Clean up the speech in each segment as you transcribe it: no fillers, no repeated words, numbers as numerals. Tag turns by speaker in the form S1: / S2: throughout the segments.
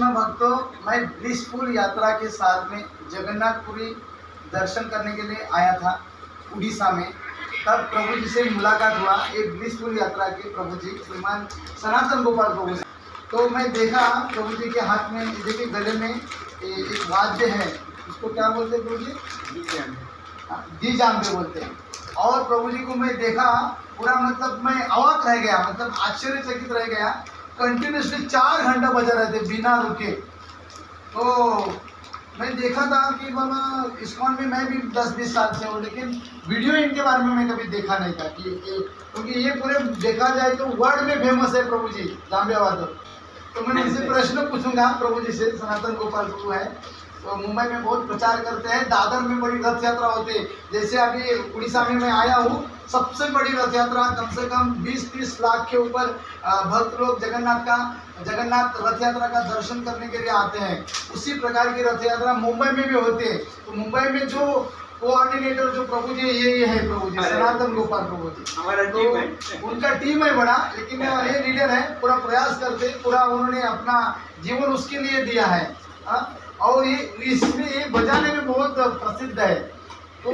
S1: कृष्ण भक्तों, मैं ब्लिसफुल यात्रा के साथ में जगन्नाथपुरी दर्शन करने के लिए आया था उड़ीसा में। तब प्रभु जी से मुलाकात हुआ, एक ब्लिसफुल यात्रा के प्रभु जी श्रीमान सनातन गोपाल प्रभु से। तो मैं देखा प्रभु जी के हाथ में, देखिए गले में एक वाद्य है, उसको क्या बोलते हैं प्रभु जी? दीजाम्बे बोलते हैं। और प्रभु जी को मैं देखा, पूरा मतलब मैं अवाक रह गया, मतलब आश्चर्यचकित रह गया। कंटिन्यूसली 4 घंटा बजा रहे थे बिना रुके। तो मैं देखा था कि बाबा इस्कॉन में मैं भी 10-20 साल से हूँ, लेकिन वीडियो इनके बारे में मैं कभी देखा नहीं था कि क्योंकि ये पूरे देखा जाए तो वर्ल्ड में फेमस है प्रभु जी जाम्बे वादक। तो मैं उनसे प्रश्न पूछूंगा प्रभु जी से। सनातन गोपाल प्रभु है, तो मुंबई में बहुत प्रचार करते हैं, दादर में बड़ी रथ यात्रा होती है। जैसे अभी उड़ीसा में मैं आया हूँ, सबसे बड़ी रथ यात्रा, कम से कम 20-30 लाख के ऊपर भक्त लोग जगन्नाथ रथ यात्रा का दर्शन करने के लिए आते हैं। उसी प्रकार की रथ यात्रा मुंबई में भी होती है। तो मुंबई में जो कोऑर्डिनेटर जो प्रभु जी ये है प्रभु जी सनातन गोपाल प्रभु जी,
S2: हमारा
S1: तो
S2: टीम है,
S1: उनका टीम है बड़ा, लेकिन ये लीडर है, पूरा प्रयास करते, पूरा उन्होंने अपना जीवन उसके लिए दिया है। और ये इसमें ये बजाने में बहुत प्रसिद्ध है। तो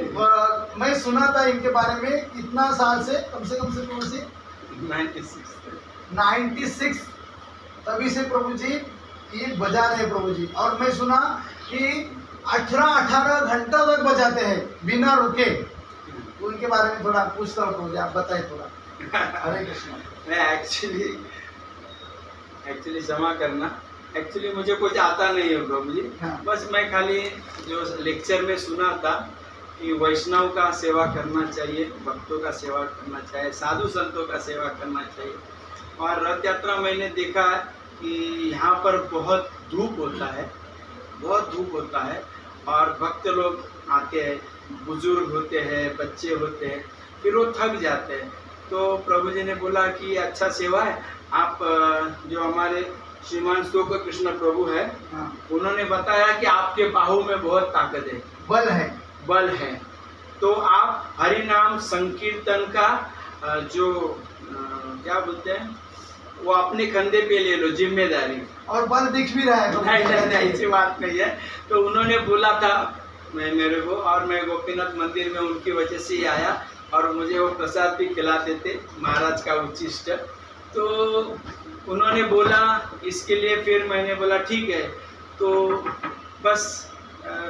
S1: मैं सुना था इनके बारे में, कितना साल से, कम से प्रभु जी 96 तभी से प्रभु जी ये बजा रहे हैं प्रभु जी। और मैं सुना कि 18 घंटा तक बजाते हैं बिना रुके। तो उनके बारे में थोड़ा पूछता हूँ प्रभु जी, आप बताइए थोड़ा। हरे कृष्ण।
S2: मैं एक्चुअली क्षमा करना, एक्चुअली मुझे कुछ आता नहीं है प्रभु जी।
S1: हाँ।
S2: बस मैं खाली जो लेक्चर में सुना था कि वैष्णव का सेवा करना चाहिए, भक्तों का सेवा करना चाहिए, साधु संतों का सेवा करना चाहिए। और रथ यात्रा मैंने देखा है कि यहाँ पर बहुत धूप होता है, बहुत धूप होता है, और भक्त लोग आते हैं, बुजुर्ग होते हैं, बच्चे होते हैं, फिर वो थक जाते हैं। तो प्रभु जी ने बोला कि अच्छा सेवा है, आप जो हमारे श्रीमान स्तोक कृष्ण प्रभु है,
S1: हाँ।
S2: उन्होंने बताया कि आपके बाहु में बहुत ताकत है, बल है। तो आप हरि नाम संकीर्तन का जो क्या बोलते हैं, वो अपने कंधे पे ले लो जिम्मेदारी।
S1: और बल दिख भी रहा है।
S2: नहीं ऐसी बात नहीं है। तो उन्होंने बोला था मेरे को, और मैं गोपीनाथ मंदिर में उनकी वजह से ही आया, और मुझे वो प्रसाद भी खिलाते थे, महाराज का उच्चिष्ट। तो उन्होंने बोला इसके लिए, फिर मैंने बोला ठीक है। तो बस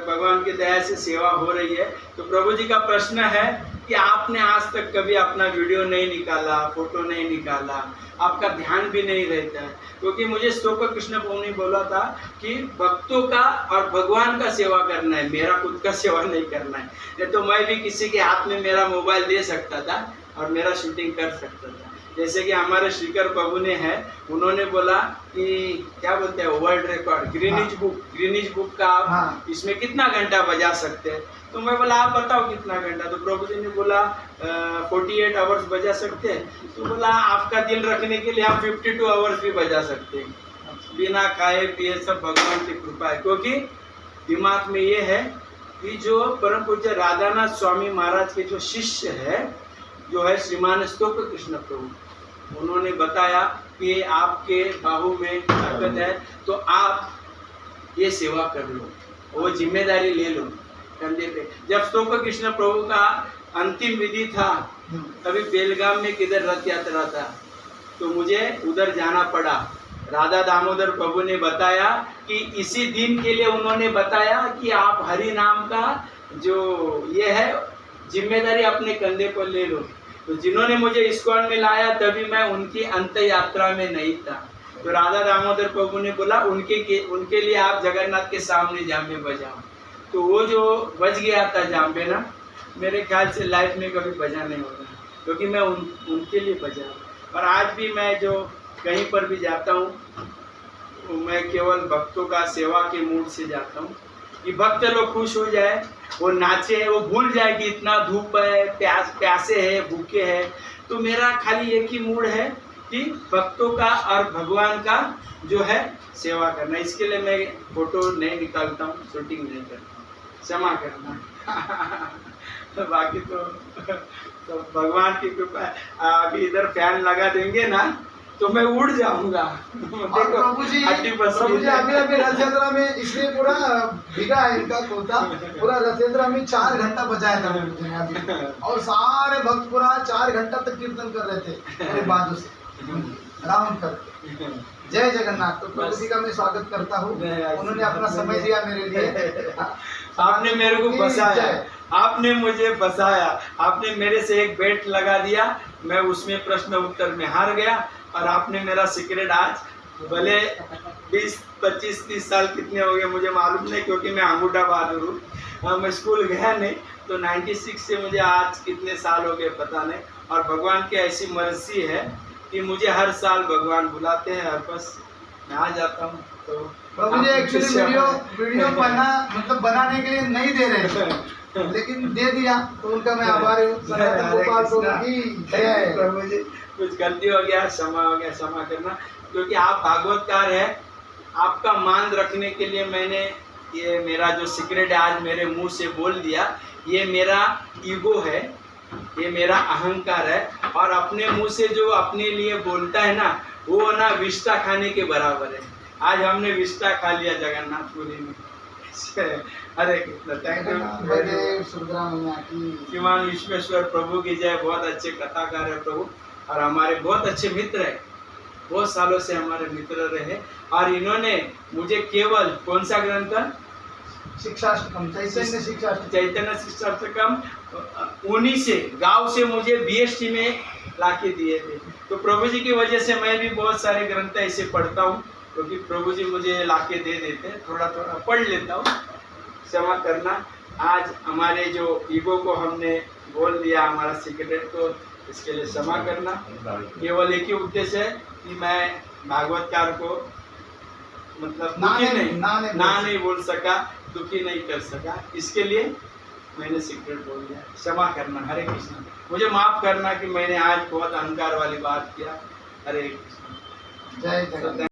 S2: भगवान की दया से सेवा हो रही है। तो प्रभु जी का प्रश्न है कि आपने आज तक कभी अपना वीडियो नहीं निकाला, फोटो नहीं निकाला, आपका ध्यान भी नहीं रहता है। क्योंकि मुझे स्तोक कृष्ण प्रभु ने बोला था कि भक्तों का और भगवान का सेवा करना है, मेरा खुद का सेवा नहीं करना है। नहीं तो मैं भी किसी के हाथ में मेरा मोबाइल दे सकता था और मेरा शूटिंग कर सकता था। जैसे कि हमारे श्रीकर प्रभु ने है, उन्होंने बोला कि क्या बोलते हैं वर्ल्ड रिकॉर्ड, ग्रीनिज बुक का आप इसमें कितना घंटा बजा सकते हैं। तो मैं बोला आप बताओ कितना घंटा। तो प्रभु जी ने बोला 48 आवर्स बजा सकते हैं। तो बोला आपका दिल रखने के लिए आप 52 आवर्स भी बजा सकते हैं, बिना खाए पिए, सब भगवान की कृपा है। क्योंकि दिमाग में ये है कि जो परम पूज्य राधानाथ स्वामी महाराज के जो शिष्य है, जो है श्रीमान स्तोक कृष्ण प्रभु, उन्होंने बताया कि आपके बाहु में ताकत है, तो आप ये सेवा कर लो, वो जिम्मेदारी ले लो कंधे पे। जब स्तोक कृष्ण प्रभु का अंतिम विधि था, तभी बेलगाम में किधर रथ यात्रा था, तो मुझे उधर जाना पड़ा। राधा दामोदर प्रभु ने बताया कि इसी दिन के लिए उन्होंने बताया कि आप हरि नाम का जो ये है जिम्मेदारी अपने कंधे पर ले लो। तो जिन्होंने मुझे इस्कॉन में लाया, तभी मैं उनकी अंत यात्रा में नहीं था। तो राधा दामोदर प्रभु ने बोला उनके लिए आप जगन्नाथ के सामने जाम्बे बजाओ। तो वो जो बज गया था जाम्बे ना, मेरे ख्याल से लाइफ में कभी बजा नहीं होगा, क्योंकि मैं उनके लिए बजा। और आज भी मैं जो कहीं पर भी जाता हूँ, तो मैं केवल भक्तों का सेवा के मूड से जाता हूँ कि भक्त लोग खुश हो जाए, वो नाचे, वो भूल जाए कि इतना धूप है, प्यासे है, भूखे है। तो मेरा खाली एक ही मूड है कि भक्तों का और भगवान का जो है सेवा करना। इसके लिए मैं फोटो नहीं निकालता हूँ, शूटिंग नहीं करता हूँ, क्षमा करना। तो बाकी तो भगवान की कृपा है। अभी इधर फैन लगा देंगे ना, तो मैं उड़ जाऊंगा।
S1: और प्रभु जी अभी अभी रथ यात्रा में इसलिए पूरा भीगा है इनका कुर्ता, पूरा रथ यात्रा में 4 घंटा बजाया था प्रभु जी ने अभी, और सारे भक्त पूरा 4 घंटा तक कीर्तन कर रहे थे मेरे बाजू से राउंड कर। जय जगन्नाथ। तो प्रभु जी का मैं स्वागत करता हूँ, उन्होंने अपना समय दिया मेरे लिए।
S2: आपने मेरे को बसाया, आपने मुझे बसाया, आपने मेरे से एक बेट लगा दिया, मैं उसमें प्रश्न उत्तर में हार गया, और आपने मेरा सीक्रेट आज भले 20, 25, 30 साल कितने हो गए मुझे मालूम नहीं, क्योंकि मैं अंगूठा बहादुर हूँ, मैं स्कूल गया नहीं, तो 96 से मुझे आज कितने साल हो गए पता नहीं। और भगवान की ऐसी मर्जी है कि मुझे हर साल भगवान बुलाते हैं, और बस मैं आ जाता हूँ। तो
S1: प्रभु जी एक्चुअली वीडियो बनाने के लिए नहीं दे रहे थे, लेकिन दे दिया, तो उनका मैं आभारी हूँ।
S2: प्रभु जी कुछ गलती हो गया, क्षमा हो गया, क्षमा करना, क्योंकि आप भागवतकार है, आपका मान रखने के लिए मैंने ये मेरा जो सीक्रेट है आज मेरे मुंह से बोल दिया। ये मेरा ईगो है, ये मेरा अहंकार है, और अपने मुंह से जो अपने लिए बोलता है ना, वो ना विष्टा खाने के बराबर है। आज हमने विष्टा खा लिया जगन्नाथपुरी में। अरे कितना थैंक यू। श्रीमान विश्वेश्वर प्रभु की जय। बहुत अच्छे कथाकार है प्रभु, और हमारे बहुत अच्छे मित्र है, बहुत सालों से हमारे मित्र रहे, और इन्होंने मुझे केवल कौन सा ग्रंथ,
S1: शिक्षाष्टकम,
S2: चैतन्य शिक्षाष्टकम, उन्हीं से गांव से मुझे बीएसटी में लाके दिए थे। तो प्रभु जी की वजह से मैं भी बहुत सारे ग्रंथ ऐसे पढ़ता हूँ, क्योंकि प्रभु जी मुझे लाके दे देते हैं, थोड़ा थोड़ा पढ़ लेता हूँ। क्षमा करना, आज हमारे जो ईगो को हमने बोल दिया हमारा सीक्रेट, तो इसके लिए क्षमा करना। केवल एक ही उद्देश्य है कि मैं भागवतकार को मतलब नहीं बोल सका, दुखी नहीं कर सका, इसके लिए मैंने सीक्रेट बोल दिया। क्षमा करना। हरे कृष्ण। मुझे माफ करना कि मैंने आज बहुत अहंकार वाली बात किया। हरे कृष्ण।
S1: जय जगन्नाथ।